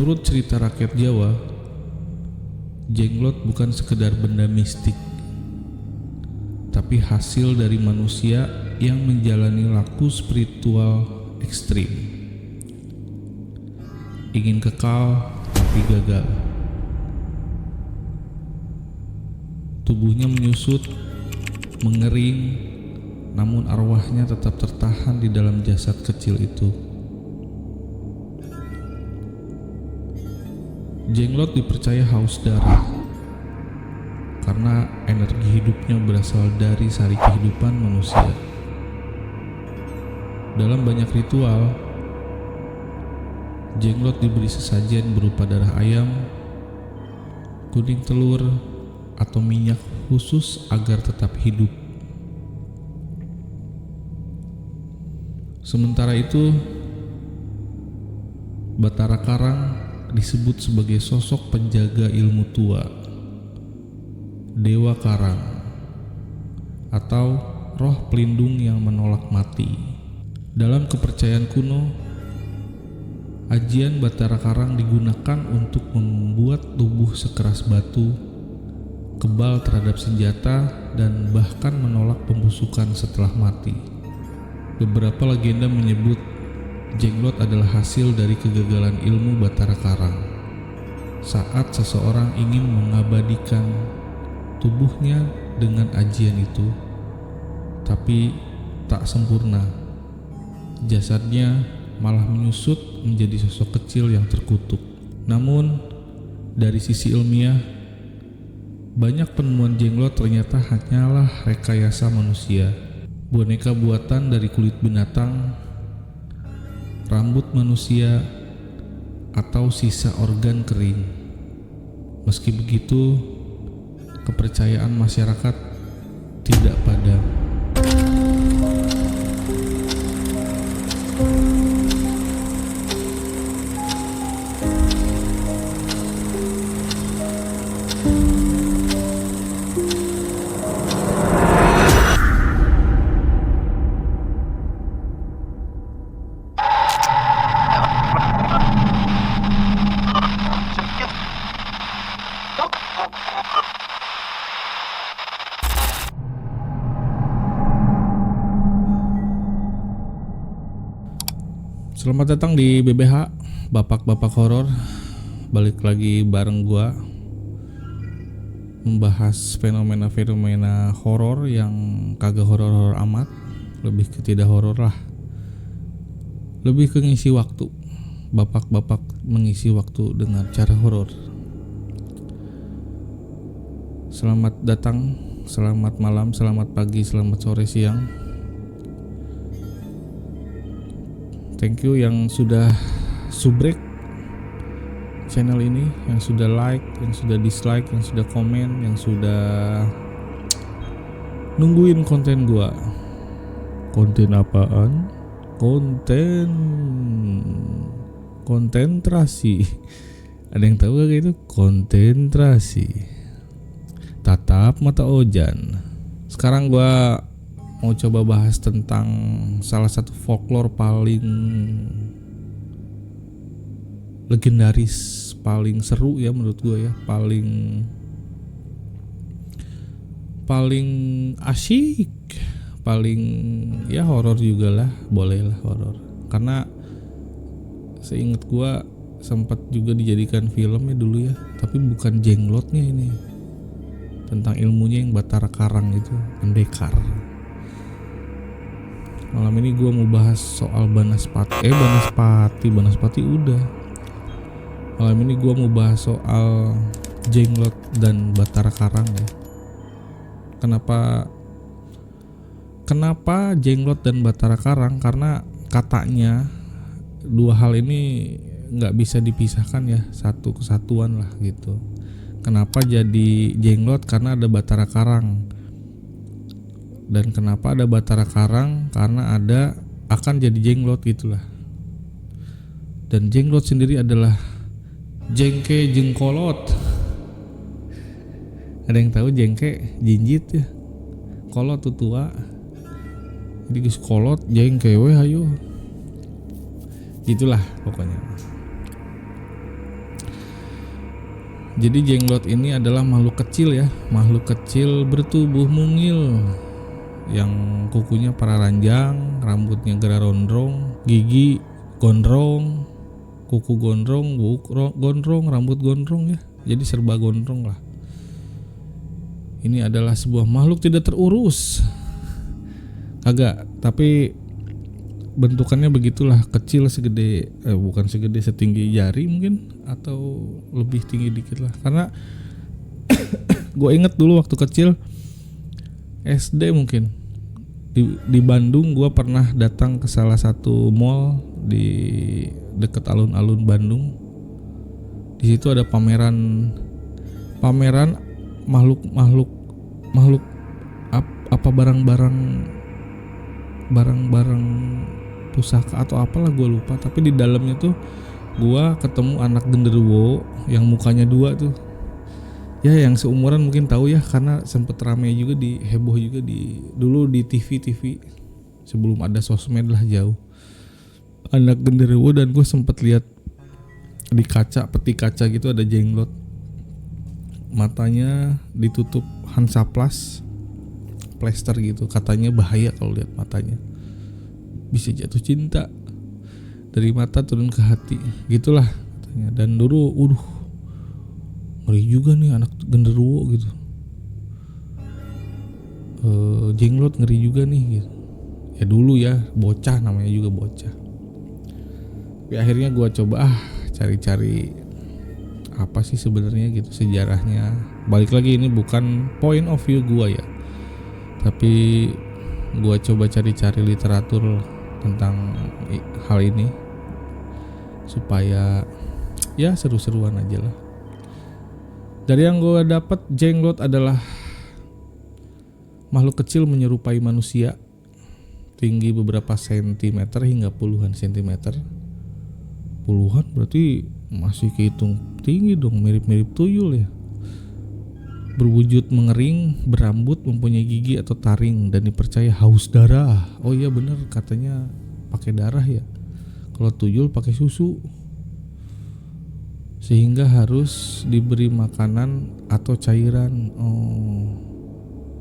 Menurut cerita rakyat Jawa, jenglot bukan sekedar benda mistik, tapi hasil dari manusia yang menjalani laku spiritual ekstrim. Ingin kekal tapi gagal. Tubuhnya menyusut, mengering, namun arwahnya tetap tertahan di dalam jasad kecil itu. Jenglot dipercaya haus darah karena energi hidupnya berasal dari sari kehidupan manusia. Dalam banyak ritual, jenglot diberi sesajen berupa darah ayam, kuning telur, atau minyak khusus agar tetap hidup. Sementara itu, Batara Karang disebut sebagai sosok penjaga ilmu tua, Dewa Karang, atau roh pelindung yang menolak mati. Dalam kepercayaan kuno, ajian Batara Karang digunakan untuk membuat tubuh sekeras batu, kebal terhadap senjata, dan bahkan menolak pembusukan setelah mati. Beberapa legenda menyebut jenglot adalah hasil dari kegagalan ilmu Batara Karang saat seseorang ingin mengabadikan tubuhnya dengan ajian itu, tapi tak sempurna. Jasadnya malah menyusut menjadi sosok kecil yang terkutuk. Namun, dari sisi ilmiah, banyak penemuan jenglot ternyata hanyalah rekayasa manusia. Boneka buatan dari kulit binatang, rambut manusia, atau sisa organ kering. Meski begitu, kepercayaan masyarakat tidak padam. Selamat datang di BBH, Bapak-Bapak Horor. Balik lagi bareng gua membahas fenomena-fenomena horor yang kagak horor-horor amat, lebih ke tidak horor lah. Lebih ke ngisi waktu. Bapak-bapak mengisi waktu dengan cara horor. Selamat datang, selamat malam, selamat pagi, selamat sore, siang. Thank you yang sudah subrek channel ini, yang sudah like, yang sudah dislike, yang sudah komen, yang sudah nungguin konten gua. Konten apaan? Konsentrasi. Ada yang tahu gak itu? Konsentrasi. Tatap mata Ojan. Sekarang gua mau coba bahas tentang salah satu folklore paling legendaris, paling seru ya menurut gue ya, paling asyik, paling ya horor juga lah, boleh lah horor. Karena seingat gue sempat juga dijadikan filmnya dulu ya, tapi bukan jenglotnya ini, tentang ilmunya yang Batara Karang itu, pendekar. Malam ini gue mau bahas soal Banaspati udah. Malam ini gue mau bahas soal jenglot dan Batara Karang ya. Kenapa jenglot dan Batara Karang? Karena katanya dua hal ini nggak bisa dipisahkan ya, satu kesatuan lah gitu. Kenapa jadi jenglot? Karena ada Batara Karang. Dan kenapa ada Batara Karang? Karena akan jadi jenglot gitulah. Dan jenglot sendiri adalah jengke jengkolot. Ada yang tahu jengke jinjit ya? Kolot tuh tua. Jadi geus kolot jengke we hayo. Itulah pokoknya. Jadi jenglot ini adalah makhluk kecil ya, makhluk kecil bertubuh mungil yang kukunya pararanjang, rambutnya gerarondrong, gigi gondrong, kuku gondrong, gondrong, rambut gondrong ya. Jadi serba gondrong lah. Ini adalah sebuah makhluk tidak terurus. Kagak, tapi bentukannya begitulah, kecil segede bukan segede, setinggi jari mungkin atau lebih tinggi dikit lah. Karena gue inget dulu waktu kecil SD mungkin di Bandung, gue pernah datang ke salah satu mall di dekat alun-alun Bandung. Di situ ada pameran makhluk apa barang-barang pusaka atau apalah, gue lupa. Tapi di dalamnya tuh gue ketemu anak genderuwo yang mukanya dua tuh. Ya yang seumuran mungkin tahu ya, karena sempet rame juga, heboh juga dulu di TV sebelum ada sosmed lah, jauh. Anak genderuwo, dan gue sempet lihat di kaca, peti kaca gitu ada jenglot. Matanya ditutup Hansaplast plester gitu, katanya bahaya kalau lihat matanya, bisa jatuh cinta dari mata turun ke hati gitulah katanya. Dan dulu ngeri juga nih anak genderuwo gitu, jenglot ngeri juga nih gitu. Ya dulu ya, bocah, namanya juga bocah. Tapi akhirnya gue coba cari-cari apa sih sebenarnya gitu sejarahnya. Balik lagi, ini bukan point of view gue ya, tapi gue coba cari-cari literatur tentang hal ini supaya ya seru-seruan aja lah. Dari yang gue dapat, jenglot adalah makhluk kecil menyerupai manusia, tinggi beberapa sentimeter hingga puluhan sentimeter. Puluhan berarti masih kehitung tinggi dong, mirip-mirip tuyul ya. Berwujud mengering, berambut, mempunyai gigi atau taring, dan dipercaya haus darah. Oh iya bener, katanya pakai darah ya. Kalau tuyul pakai susu, sehingga harus diberi makanan atau cairan. Oh,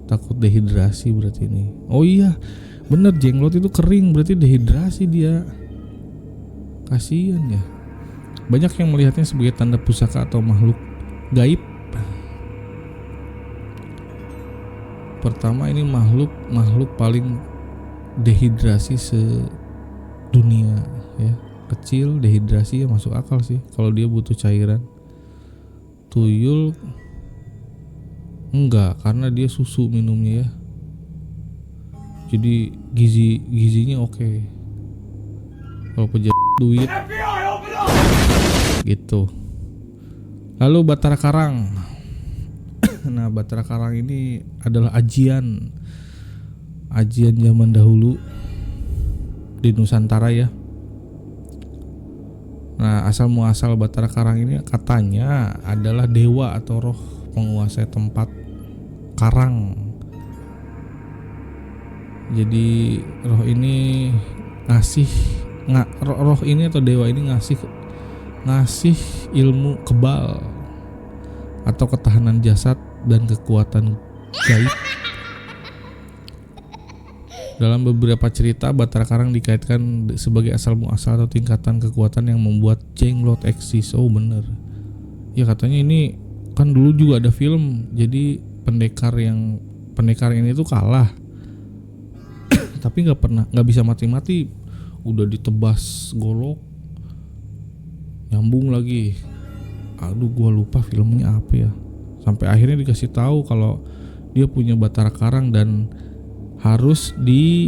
takut dehidrasi berarti ini. Oh iya bener, jenglot itu kering, berarti dehidrasi dia. Kasian ya. Banyak yang melihatnya sebagai tanda pusaka atau makhluk gaib. Pertama, ini makhluk paling dehidrasi sedunia ya. Kecil, dehidrasi ya masuk akal sih kalau dia butuh cairan. Tuyul enggak, karena dia susu minumnya ya. Jadi gizinya oke. Kalau pejabat duit gitu. Lalu Batara Karang. Nah, Batara Karang ini adalah ajian zaman dahulu di Nusantara ya. Nah, asal muasal Batara Karang ini katanya adalah dewa atau roh penguasa tempat karang. Jadi roh ini roh ini atau dewa ini ngasih ilmu kebal atau ketahanan jasad dan kekuatan gaib. Dalam beberapa cerita, Batara Karang dikaitkan sebagai asal muasal atau tingkatan kekuatan yang membuat jenglot eksis. Oh bener ya, katanya ini kan dulu juga ada film, jadi pendekar ini tuh kalah tapi nggak bisa mati-mati, udah ditebas golok nyambung lagi. Aduh, gua lupa filmnya apa ya. Sampai akhirnya dikasih tahu kalau dia punya Batara Karang dan harus dipisah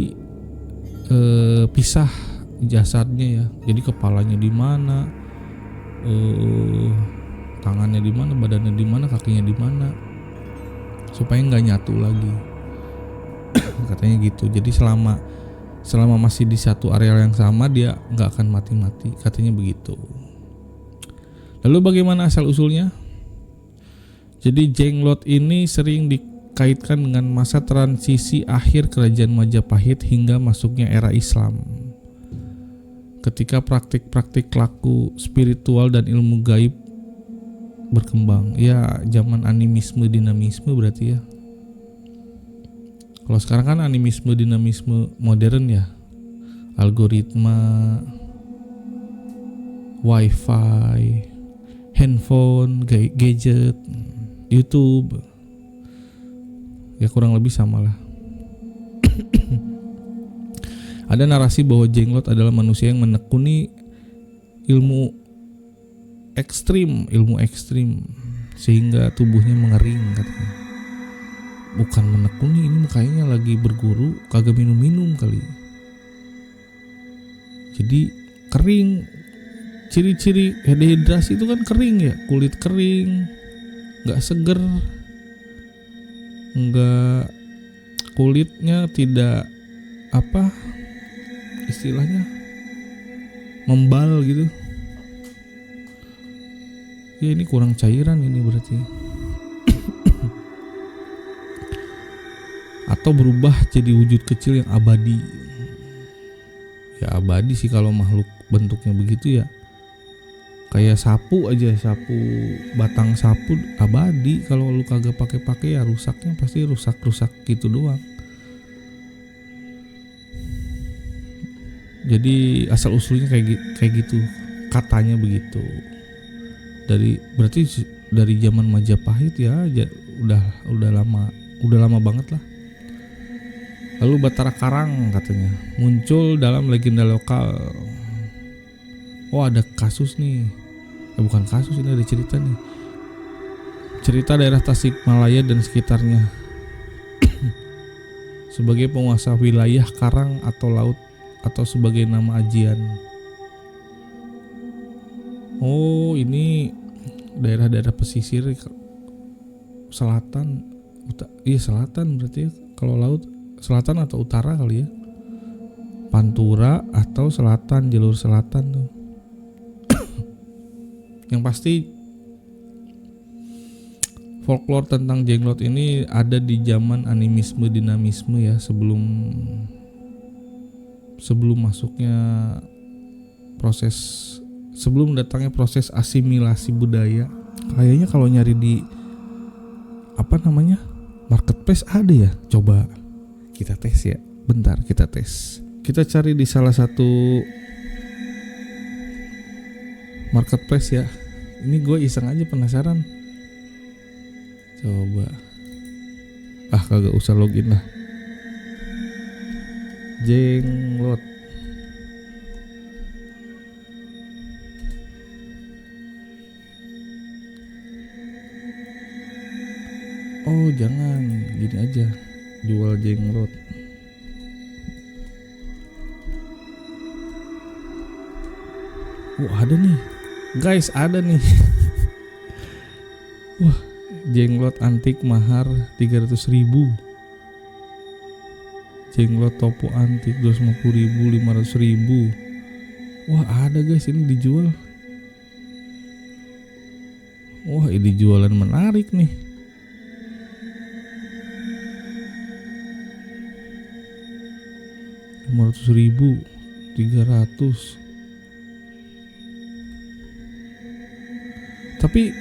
jasadnya ya. Jadi kepalanya di mana, tangannya di mana, badannya di mana, kakinya di mana, supaya nggak nyatu lagi. Katanya gitu. Jadi selama masih di satu area yang sama, dia nggak akan mati-mati. Katanya begitu. Lalu bagaimana asal usulnya? Jadi jenglot ini sering dikaitkan dengan masa transisi akhir kerajaan Majapahit hingga masuknya era Islam. Ketika praktik-praktik laku spiritual dan ilmu gaib berkembang. Ya zaman animisme dinamisme berarti ya. Kalau sekarang kan animisme dinamisme modern ya. Algoritma, wifi, handphone, gadget, YouTube. Ya kurang lebih sama lah. Ada narasi bahwa Jenglot adalah manusia yang menekuni ilmu ekstrim sehingga tubuhnya mengering katanya. Bukan menekuni, ini kayaknya lagi berguru kagak minum kali. Jadi kering. Ciri-ciri dehidrasi itu kan kering ya, kulit kering, nggak seger, nggak, kulitnya tidak apa istilahnya membal gitu. Ya ini kurang cairan ini berarti. Atau berubah jadi wujud kecil yang abadi. Ya abadi sih kalau makhluk bentuknya begitu ya. Kayak sapu aja, sapu, batang sapu abadi. Kalau lu kagak pakai ya rusaknya pasti rusak gitu doang. Jadi asal usulnya kayak gitu, katanya begitu. Berarti dari zaman Majapahit ya, udah lama banget lah. Lalu Batara Karang katanya muncul dalam legenda lokal. Oh ada kasus nih, bukan kasus, ini ada cerita nih. Cerita daerah Tasikmalaya dan sekitarnya. Sebagai penguasa wilayah karang atau laut atau sebagai nama ajian. Oh ini daerah-daerah pesisir selatan, selatan berarti ya. Kalau laut selatan atau utara kali ya. Pantura atau selatan, jalur selatan tuh. Yang pasti folklore tentang Jenglot ini ada di zaman animisme dinamisme ya, sebelum masuknya sebelum datangnya proses asimilasi budaya. Kayaknya kalau nyari di marketplace ada ya. Coba kita tes ya. Bentar kita tes. Kita cari di salah satu marketplace ya. Ini gue iseng aja, penasaran. Coba. Kagak usah login lah. Jenglot. Oh jangan, gini aja. Jual jenglot. Ada nih. Guys, ada nih. Wah, jenglot antik mahar 300.000. Jenglot topo antik 250.000, 500.000. Wah, ada guys, ini dijual. Wah, ini jualan menarik nih. Rp500.000, 300. Tapi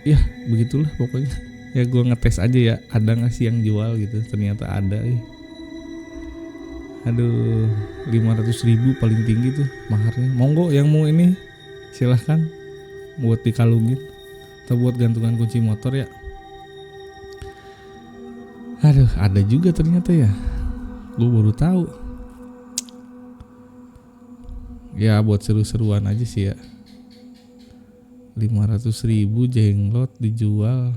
ya begitulah pokoknya. Ya gue ngetes aja ya, ada gak sih yang jual gitu. Ternyata ada ya. Aduh, 500.000 paling tinggi tuh maharnya. Monggo yang mau ini silahkan, buat dikalungin atau buat gantungan kunci motor ya. Aduh, ada juga ternyata ya. Gue baru tahu. Ya buat seru-seruan aja sih ya. 500.000 jenglot dijual.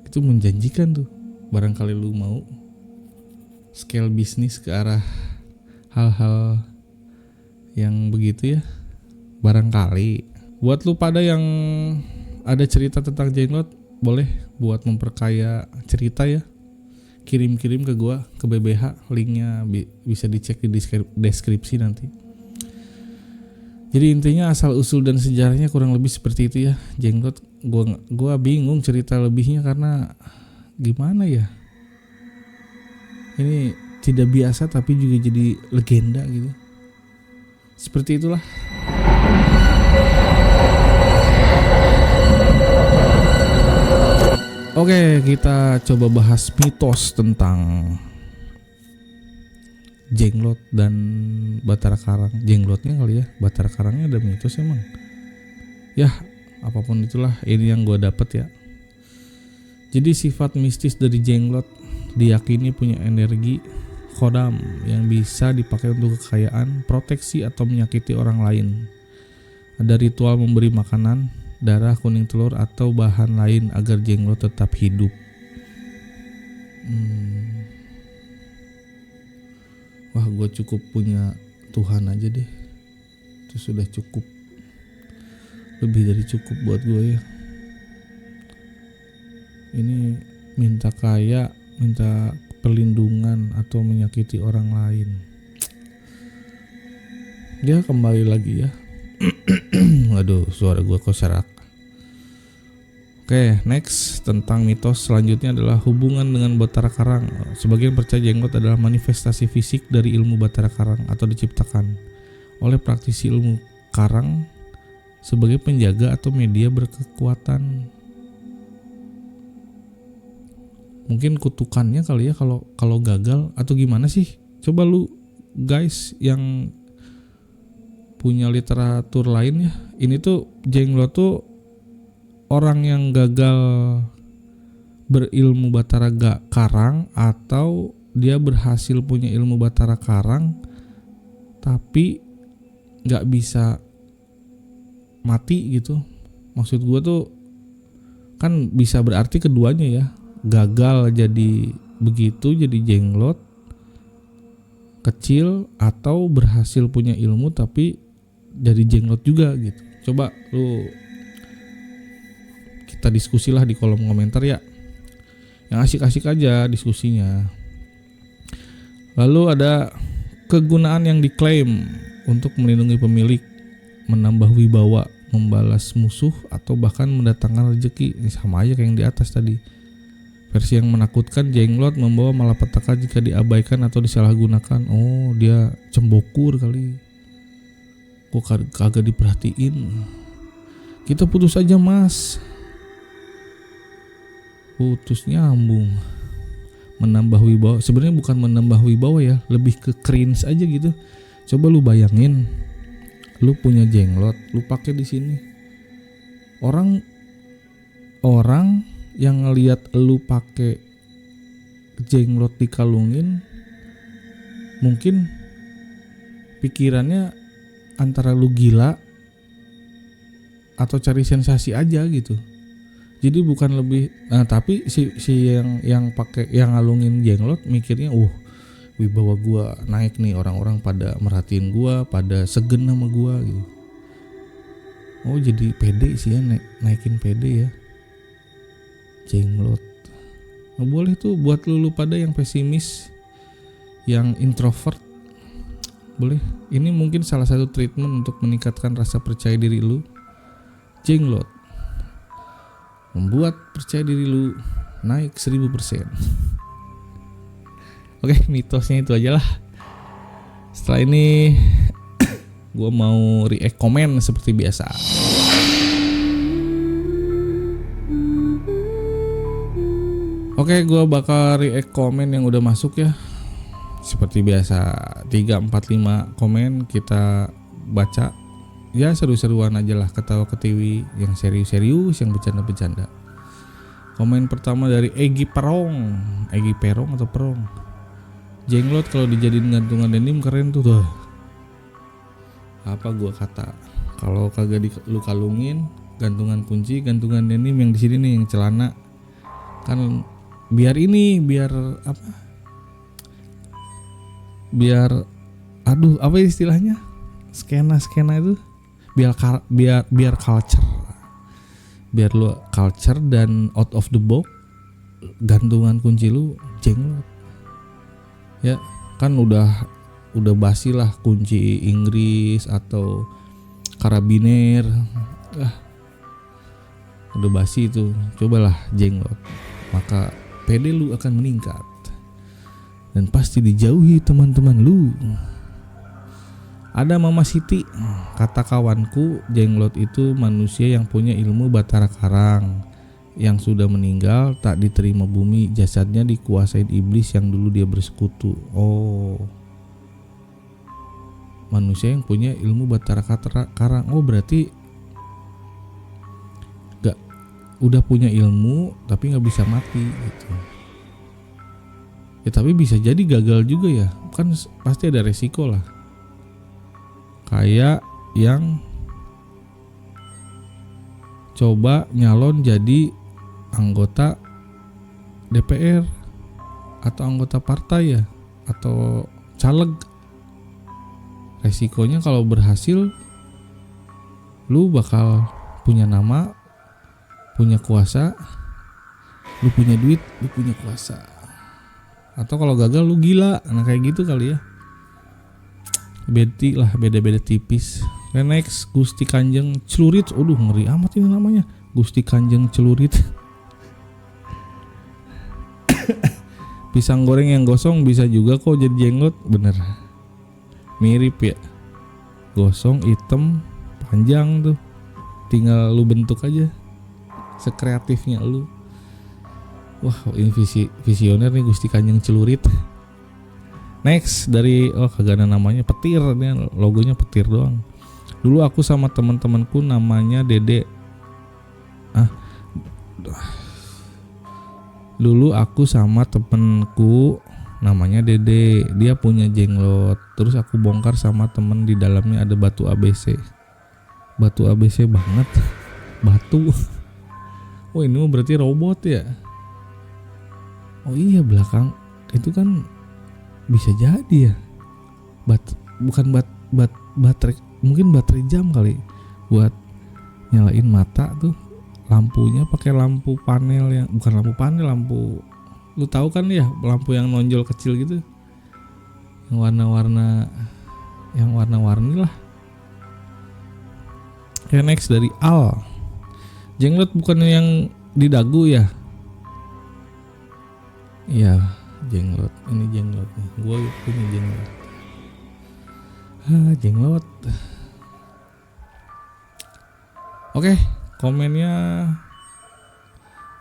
Itu menjanjikan tuh. Barangkali lu mau scale bisnis ke arah hal-hal yang begitu ya. Barangkali. Buat lu pada yang ada cerita tentang jenglot, boleh buat memperkaya cerita ya. Kirim-kirim ke gua, ke BBH. Linknya bisa dicek di deskripsi nanti. Jadi intinya asal usul dan sejarahnya kurang lebih seperti itu ya. Jenglot gua bingung cerita lebihnya karena gimana ya. Ini tidak biasa tapi juga jadi legenda gitu. Seperti itulah. Oke, kita coba bahas mitos tentang jenglot dan Batara Karang. Jenglotnya kali ya, Batara Karangnya ada mitos emang. Ya, apapun itulah, ini yang gue dapet ya. Jadi sifat mistis dari jenglot diyakini punya energi khodam yang bisa dipakai untuk kekayaan, proteksi, atau menyakiti orang lain. Ada ritual memberi makanan, darah, kuning telur, atau bahan lain agar jenglot tetap hidup. Wah, gue cukup punya Tuhan aja deh. Itu sudah cukup. Lebih dari cukup buat gue ya. Ini minta kaya, minta perlindungan, atau menyakiti orang lain. Dia kembali lagi ya. Waduh, suara gue kok serak. Oke, next tentang mitos selanjutnya adalah hubungan dengan Batara Karang. Sebagian percaya jenglot adalah manifestasi fisik dari ilmu Batara Karang atau diciptakan oleh praktisi ilmu karang sebagai penjaga atau media berkekuatan. Mungkin kutukannya kali ya kalau gagal atau gimana sih? Coba lu guys yang punya literatur lain ya. Ini tuh jenglot tuh orang yang gagal berilmu Batara Karang, atau dia berhasil punya ilmu Batara Karang tapi gak bisa mati gitu. Maksud gue tuh kan bisa berarti keduanya ya, gagal jadi begitu, jadi jenglot kecil, atau berhasil punya ilmu tapi jadi jenglot juga gitu. Coba lu kita diskusilah di kolom komentar ya, yang asik-asik aja diskusinya. Lalu ada kegunaan yang diklaim untuk melindungi pemilik, menambah wibawa, membalas musuh, atau bahkan mendatangkan rezeki. Ini sama aja kayak yang di atas tadi. Versi yang menakutkan, jenglot membawa malapetaka jika diabaikan atau disalahgunakan. Oh, dia cembokur kali. Kok kagak diperhatiin. Kita putus aja mas. Putus nyambung. Menambah wibawa. Sebenarnya bukan menambah wibawa ya, lebih ke cringe aja gitu. Coba lu bayangin, lu punya jenglot, lu pakai di sini. Orang yang ngelihat lu pakai jenglot dikalungin, mungkin pikirannya antara lu gila atau cari sensasi aja gitu. Jadi bukan lebih, tapi si yang pakai, yang ngalungin jenglot mikirnya, wibawa gua naik nih, orang-orang pada merhatiin gua, pada segen sama gua gitu. Oh, jadi pede sih ya, naikin pede ya. Jenglot. Nggak boleh tuh buat lu pada yang pesimis, yang introvert. Boleh. Ini mungkin salah satu treatment untuk meningkatkan rasa percaya diri lu. Jenglot membuat percaya diri lu naik 1000%. Oke, mitosnya itu aja lah. Setelah ini gue mau react komen seperti biasa. Oke, gue bakal react komen yang udah masuk ya. Seperti biasa, 3, 4, 5 komen kita baca. Ya seru-seruan aja lah, ketawa-ketiwi, yang serius-serius, yang bercanda-bercanda. Komen pertama dari Egi Perong. Egi Perong atau Perong? Jenglot kalau dijadiin gantungan denim keren tuh. Apa gua kata? Kalau kagak lu kalungin, gantungan kunci, gantungan denim yang di sini nih, yang celana. Kan biar apa? Biar apa istilahnya? Skena itu biar culture. Biar lu culture dan out of the box, gantungan kunci lu jenglot. Ya, kan udah basi lah kunci Inggris atau karabiner. Udah basi itu. Cobalah jenglot. Maka PD lu akan meningkat. Dan pasti dijauhi teman-teman lu. Ada Mama Siti, kata kawanku, jenglot itu manusia yang punya ilmu Batara Karang, yang sudah meninggal tak diterima bumi, jasadnya dikuasain iblis yang dulu dia bersekutu. Oh, manusia yang punya ilmu Batara Karang. Oh, berarti gak udah punya ilmu tapi nggak bisa mati gitu. Ya tapi bisa jadi gagal juga ya, kan pasti ada resiko lah. Kayak yang coba nyalon jadi anggota DPR atau anggota partai ya, atau caleg. Resikonya kalau berhasil lu bakal punya nama, punya kuasa, lu punya duit, lu punya kuasa. Atau kalau gagal lu gila. Nah kayak gitu kali ya. Beti lah, beda-beda tipis. Next, Gusti Kanjeng Celurit. Aduh, ngeri amat ini namanya, Gusti Kanjeng Celurit. Pisang goreng yang gosong bisa juga kok jadi jenggot. Bener, mirip ya, gosong, hitam, panjang tuh, tinggal lu bentuk aja sekreatifnya lu. Wah, ini visioner nih Gusti Kanjeng Celurit. Next, dari kagak ada namanya, petir, dia logonya petir doang. Dulu aku sama teman-temanku namanya Dede. Dulu aku sama temenku namanya Dede, dia punya jenglot. Terus aku bongkar sama temen, di dalamnya ada batu ABC. Batu ABC banget, batu. Oh ini berarti robot ya. Oh iya, belakang itu kan bisa jadi ya, bukan baterai, mungkin baterai jam kali, buat nyalain mata tuh. Lampunya pakai lampu panel, yang bukan lampu panel, lampu, lu tahu kan ya, lampu yang nonjol kecil gitu, yang warna-warni lah. Okay, next dari Al, jenglot bukan yang di dagu ya? Iya, jenglot, ini jenglot nih, gue punya jenglot. Jenglot. Oke, komennya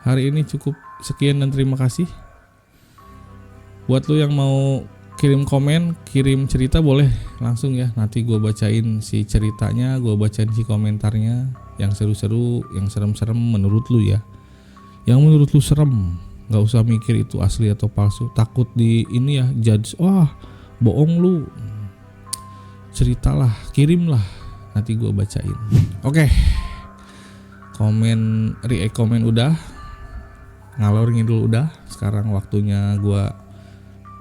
hari ini cukup sekian dan terima kasih. Buat lu yang mau kirim komen, kirim cerita, boleh langsung ya, nanti gue bacain si ceritanya, gue bacain si komentarnya, yang seru-seru, yang serem-serem menurut lu ya. Yang menurut lu serem, nggak usah mikir itu asli atau palsu, takut di ini ya, judge, wah bohong lu. Ceritalah, kirimlah, nanti gue bacain. Oke. Komen, react komen udah, ngalor ngidul udah. Sekarang waktunya gue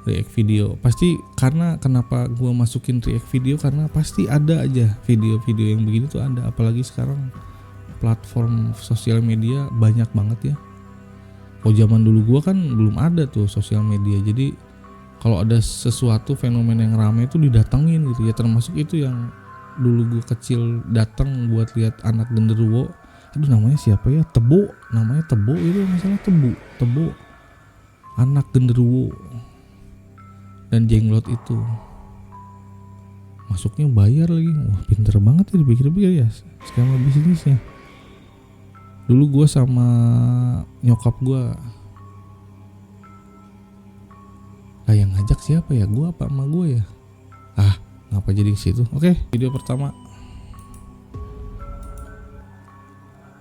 react video. Pasti, karena kenapa gue masukin react video, karena pasti ada aja video-video yang begini tuh ada. Apalagi sekarang platform sosial media banyak banget ya. Oh, zaman dulu gue kan belum ada tuh sosial media, jadi kalau ada sesuatu fenomena yang ramai itu didatengin gitu ya. Termasuk itu yang dulu gue kecil datang buat lihat anak genderuwo. Aduh, namanya siapa ya? Tebo, namanya Tebo itu, masalah Tebo anak genderuwo dan jenglot itu. Masuknya bayar lagi. Wah, pinter banget ya, dipikir-pikir ya, skema bisnisnya. Dulu gue sama nyokap gue, yang ngajak siapa ya? Gue apa emak gue ya? Ngapa jadi ke situ? Oke, video pertama.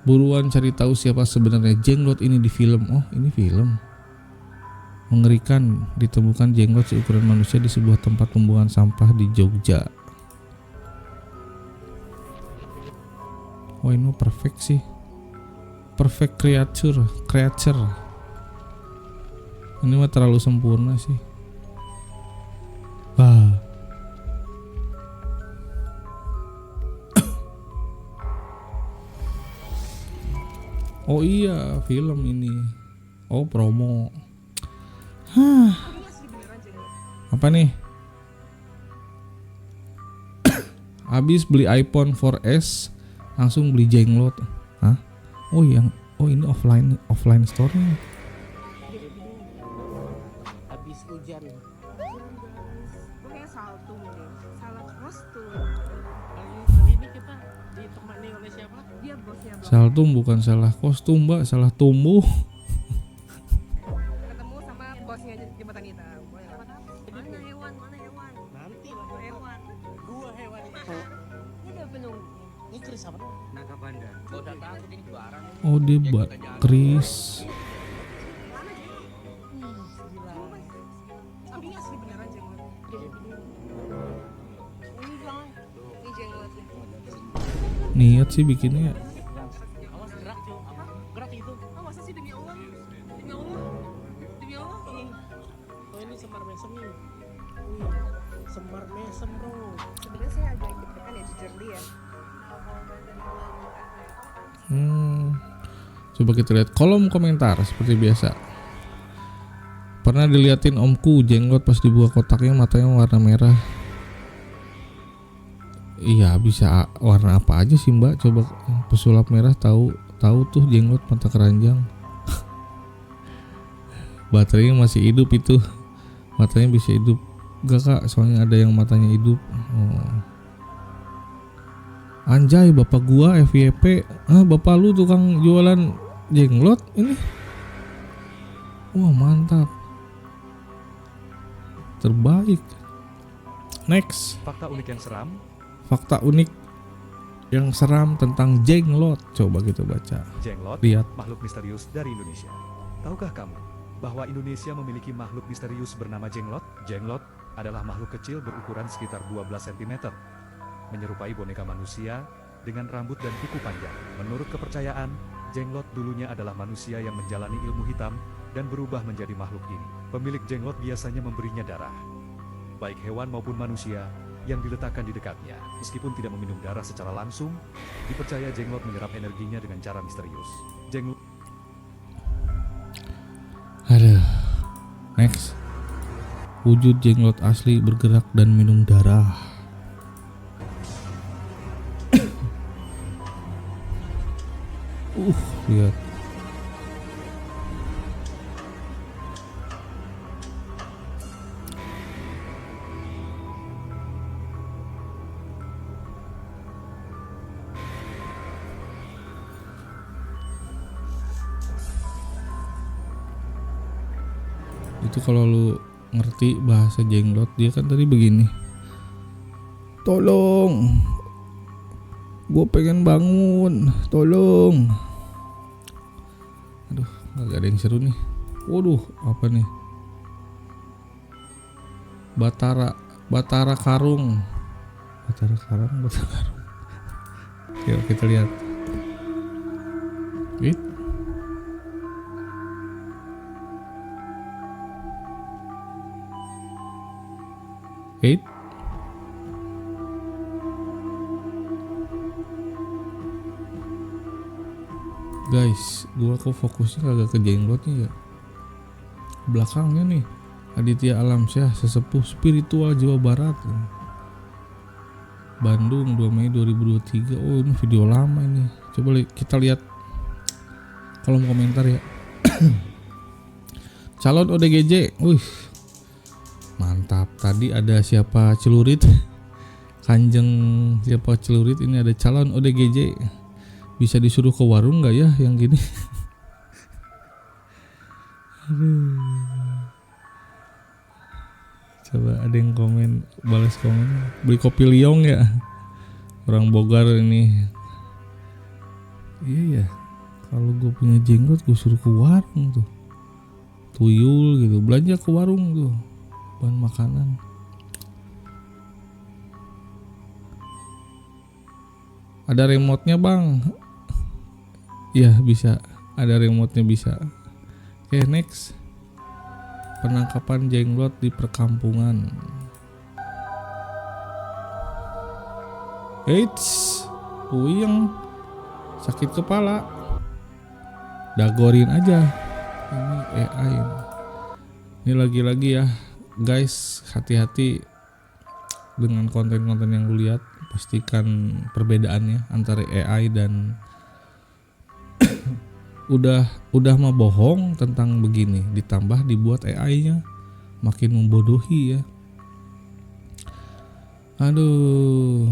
Buruan cari tahu siapa sebenarnya jenglot ini di film. Oh, ini film. Mengerikan, ditemukan jenglot seukuran manusia di sebuah tempat pembuangan sampah di Jogja. Oh, ini perfect sih. Perfect creature. Ini mah terlalu sempurna sih. Oh iya, film ini. Oh, promo. Apa nih? Habis beli iPhone 4S langsung beli jenglot. Oh ini offline store-nya. habis hujan. Pokoknya saltung deh, salah kostum. Kali ini kita ditemani oleh siapa? Dia bosnya Bang. Saltum bukan salah kostum mbak, salah tumbuh. Ketemu sama bosnya jembatan hitam. Mana hewan? Nanti lah. Hewan. Dua hewan ini. Ini udah penunggu. Ini Chris apa? Naga panda. Kau udah takut ini barang. Oh dia Chris. Tapi ini asli beneran jenglot. Ini jangan. Ini jenglotnya. Niat sih bikinnya. Awas gerak cuy. Apa? Gerak itu. Oh masa sih demi Allah? Demi Allah? Demi Allah? Oh ini semar mesem nih. Semar mesem bro. Sebenarnya saya agak deg-degan ya jujur dia ya. Coba kita lihat kolom komentar seperti biasa. Pernah diliatin omku jenglot pas dibuka kotaknya matanya warna merah. Iya bisa warna apa aja sih mbak? Coba pesulap merah tahu tuh jenglot mata keranjang. Baterainya masih hidup itu, matanya bisa hidup. Gak kak, soalnya ada yang matanya hidup. Oh. Anjay bapak gua FYP. Bapak lu tukang jualan jenglot ini. Wah mantap, terbaik. Next, Fakta unik yang seram. fakta unik yang seram tentang jenglot. Coba kita baca. Jenglot, Lihat. makhluk misterius dari Indonesia. Tahukah kamu bahwa Indonesia memiliki makhluk misterius bernama jenglot? Jenglot adalah makhluk kecil berukuran sekitar 12 cm, menyerupai boneka manusia dengan rambut dan kuku panjang. Menurut kepercayaan, jenglot dulunya adalah manusia yang menjalani ilmu hitam dan berubah menjadi makhluk ini. Pemilik jenglot biasanya memberinya darah, baik hewan maupun manusia, yang diletakkan di dekatnya. Meskipun tidak meminum darah secara langsung, dipercaya jenglot menyerap energinya dengan cara misterius. Jenglot Aduh. Next. Wujud jenglot asli bergerak dan minum darah. Lihat. Itu kalau lu ngerti bahasa jenglot, dia kan tadi begini. Tolong, gue pengen bangun, tolong. Aduh, gak ada yang seru nih. Waduh, apa nih? Batara karung. Batara karung. Yuk kita lihat. Wait. Guys, gua kok fokusnya kagak ke jenglotnya ya. Belakangnya nih, Aditya Alamsyah, sesepuh spiritual Jawa Barat. Bandung 2 Mei 2023. Oh, ini video lama ini. Coba kita lihat kolom komentar ya. Calon ODGJ. Wih. Mantap. Tadi ada siapa celurit? Kanjeng siapa celurit? Ini ada calon ODGJ. Bisa disuruh ke warung nggak ya yang gini? Aduh. Coba ada yang komen, balas komen. Beli kopi liong ya? Orang Bogor ini. Iya ya. Kalau gue punya jenggot gue suruh ke warung tuh. Tuyul gitu. Belanja ke warung tuh. Bahan makanan. Ada remote-nya bang? Iya bisa. Ada remote-nya bisa. Oke, next. Penangkapan jenglot di perkampungan. Eits, puyeng, sakit kepala. Dagorin aja. Ini AI. Ini lagi-lagi ya. Guys, hati-hati dengan konten-konten yang lu lihat. Pastikan perbedaannya antara AI dan udah mah bohong tentang begini, ditambah dibuat AI-nya. makin membodohi ya. Aduh,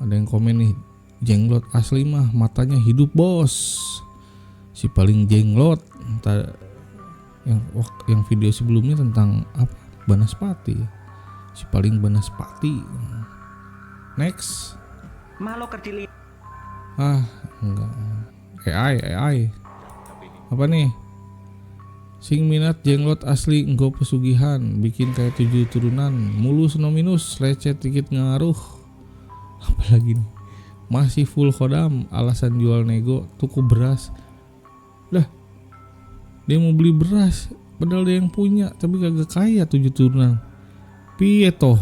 ada yang komen nih, jenglot asli mah matanya hidup bos. Si paling jenglot. Yang video sebelumnya tentang apa? Banaspati. Si paling Banaspati. Next. Makhluk kecil Enggak. AI. Apa nih? Sing minat jenglot asli enggo pesugihan, bikin kayak 7 turunan, mulus no minus, lecet dikit ngaruh. Apalagi nih? Masih full khodam, alasan jual nego, tuku beras. Lah, dia mau beli beras, padahal dia yang punya, tapi kagak kaya 7 turunan. Piye toh?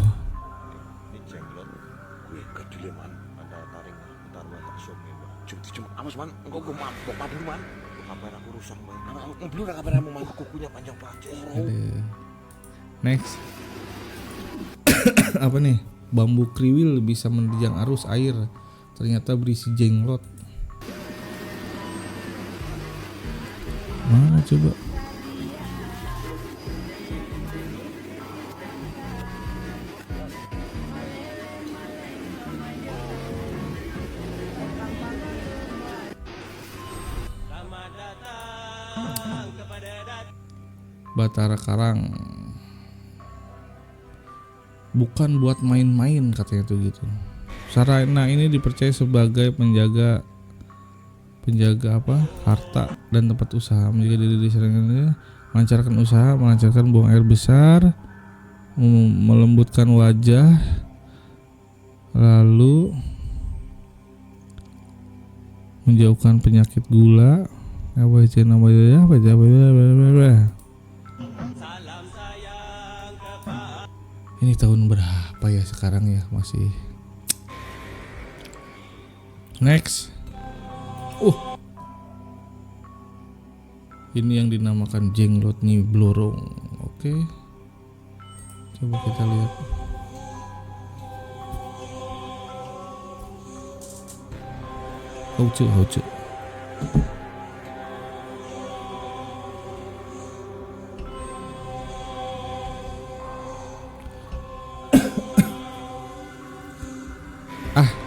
Ini jenglot, gue kecil man, ada taring, ntar gue tak syok nih. Cuma amas man, engkau gue mabok dulu man. Kamera aku rusak man. Belum udah kameramu man, kukunya panjang banget. Next. Apa nih? Bambu kriwil bisa menerjang arus air. Ternyata berisi jenglot. Mana coba? Batara Karang bukan buat main-main katanya tuh gitu. Sarana ini dipercaya sebagai penjaga apa? Harta dan tempat usaha, menjaga diri diserangnya, melancarkan usaha, melancarkan buang air besar, melembutkan wajah, lalu menjauhkan penyakit gula. Apa ini tahun berapa ya sekarang ya masih. Next. Ini yang dinamakan jenglot Nyi Blorong. Oke. Coba kita lihat. Haucu.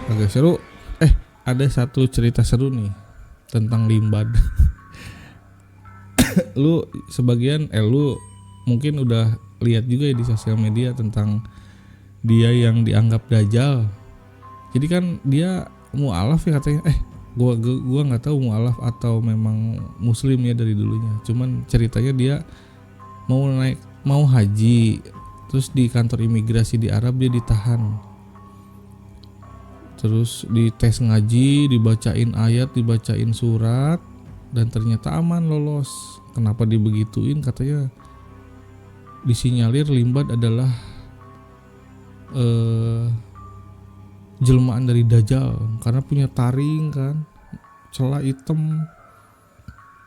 Agak seru. Ada satu cerita seru nih tentang Limbad. Lu mungkin udah lihat juga ya di sosial media tentang dia yang dianggap dajjal. Jadi kan dia mualaf ya katanya. Gua nggak tahu mualaf atau memang muslim ya dari dulunya. Cuman ceritanya dia mau haji, terus di kantor imigrasi di Arab dia ditahan. Terus dites ngaji, dibacain ayat, dibacain surat, dan ternyata aman, lolos. Kenapa dibegituin? Katanya disinyalir Limbad adalah jelmaan dari Dajjal karena punya taring kan, celah hitam.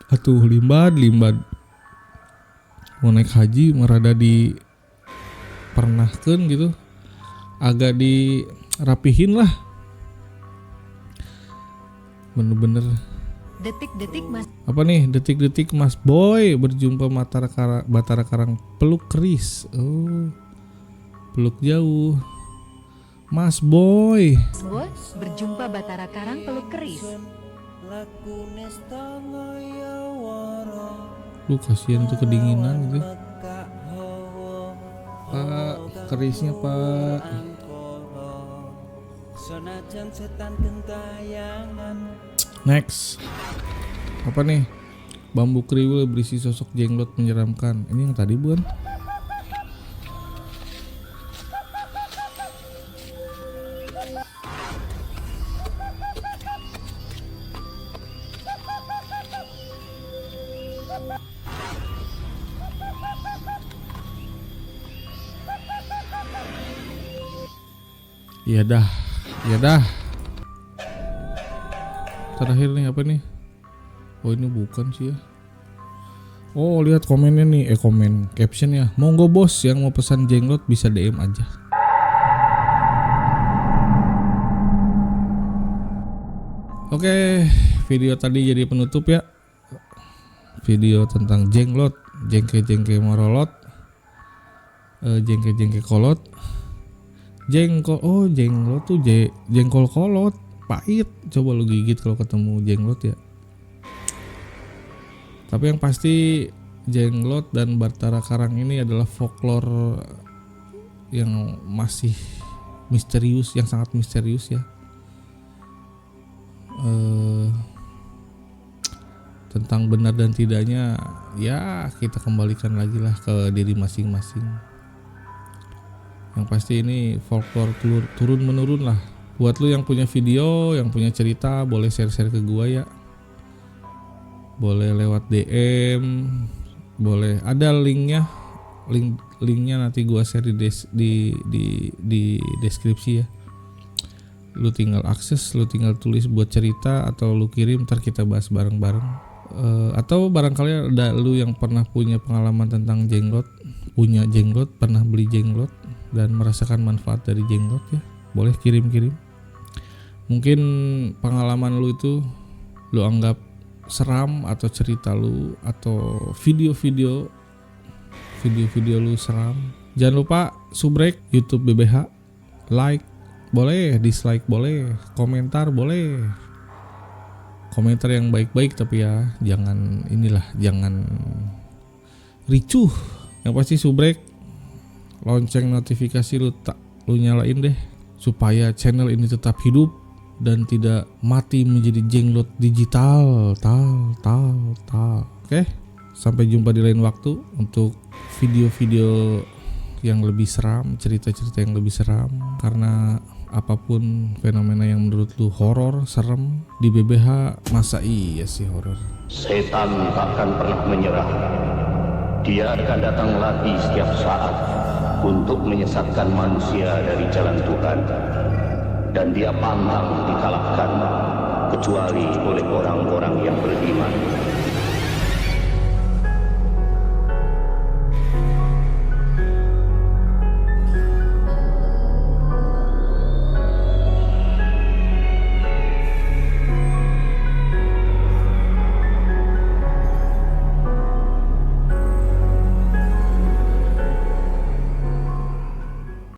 Atuh Limbad mau naik haji merada dipernahkeun gitu, agak dirapihin lah. Bener-bener detik-detik mas. Apa nih? Detik-detik Mas Boy berjumpa Batara Karang peluk keris. Oh, peluk jauh. Mas Boy berjumpa Batara Karang peluk keris. Lu kasihan tuh kedinginan gitu. Pak, kerisnya Pak. Next. Apa nih? Bambu kriwil berisi sosok jenglot menyeramkan. Ini yang tadi bukan? Ya dah. Terakhir nih apa nih? Oh ini bukan sih ya. Oh lihat komennya nih, komen captionnya. Monggo bos yang mau pesan jenglot bisa DM aja. Oke, video tadi jadi penutup ya. Video tentang jenglot, jengke-jengke morolot. jengke kolot. Jenglot tuh jengkol kolot, pahit. Coba lu gigit kalau ketemu jenglot ya. Tapi yang pasti jenglot dan Batara Karang ini adalah folklore yang masih misterius, yang sangat misterius ya. Tentang benar dan tidaknya ya kita kembalikan lagi lah ke diri masing-masing. Yang pasti ini folklore turun menurun lah. Buat lu yang punya video, yang punya cerita, boleh share-share ke gua ya. Boleh lewat DM, boleh ada linknya nanti gua share di deskripsi ya. Lu tinggal akses, lu tinggal tulis buat cerita atau lu kirim, ntar kita bahas bareng-bareng. Atau barangkali ada lu yang pernah punya pengalaman tentang jenglot, punya jenglot, pernah beli jenglot dan merasakan manfaat dari jenglot ya, boleh kirim. Mungkin pengalaman lu itu lu anggap seram, atau cerita lu atau video-video lu seram. Jangan lupa subrek YouTube BBH, like boleh, dislike boleh, komentar boleh. Komentar yang baik-baik tapi ya jangan ricuh. Yang pasti subrek, lonceng notifikasi lu nyalain deh supaya channel ini tetap hidup dan tidak mati menjadi jenglot digital. Oke, sampai jumpa di lain waktu untuk video-video yang lebih seram, cerita-cerita yang lebih seram. Karena apapun fenomena yang menurut lu horor, serem, di BBH masa iya sih horor. Setan takkan pernah menyerah. Dia akan datang lagi setiap saat untuk menyesatkan manusia dari jalan Tuhan. Dan dia pantang dikalahkan kecuali oleh orang